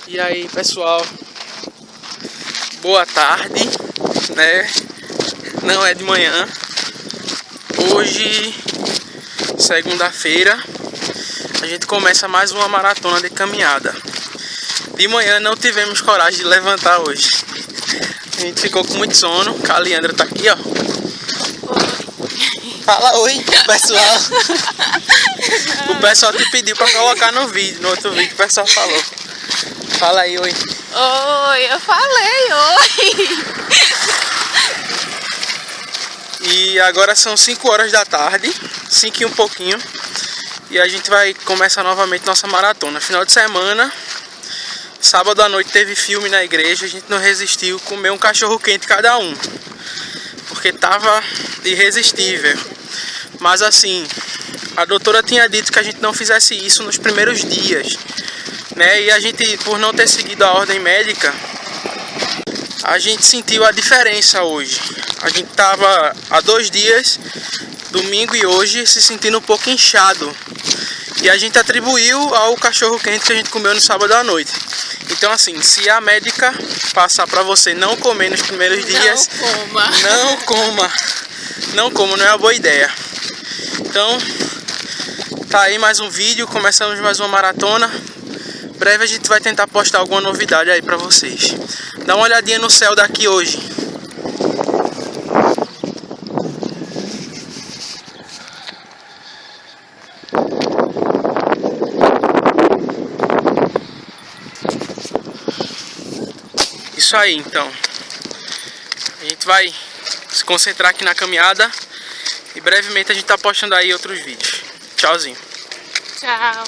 E aí, pessoal, boa tarde, né? Não é de manhã. Hoje, segunda-feira, a gente começa mais uma maratona de caminhada. De manhã não tivemos coragem de levantar hoje. A gente ficou com muito sono. A Leandra tá aqui, ó. Fala oi, pessoal. O pessoal te pediu pra colocar no vídeo, no outro vídeo o pessoal falou. Fala aí, oi. Oi, eu falei oi. E agora são 5 horas da tarde, 5 e um pouquinho. E a gente vai começar novamente nossa maratona. Final de semana, sábado à noite teve filme na igreja. A gente não resistiu, comeu um cachorro quente cada um, porque tava irresistível. Mas assim, a doutora tinha dito que a gente não fizesse isso nos primeiros dias, né? E a gente, por não ter seguido a ordem médica, a gente sentiu a diferença hoje. A gente tava há 2 dias, domingo e hoje, se sentindo um pouco inchado. E a gente atribuiu ao cachorro quente que a gente comeu no sábado à noite. Então assim, se a médica passar pra você não comer nos primeiros dias, não coma, não é uma boa ideia. Então, tá aí mais um vídeo, começamos mais uma maratona. Breve a gente vai tentar postar alguma novidade aí pra vocês. Dá uma olhadinha no céu daqui hoje. Isso aí, então. A gente vai se concentrar aqui na caminhada e brevemente a gente tá postando aí outros vídeos. Tchauzinho. Tchau.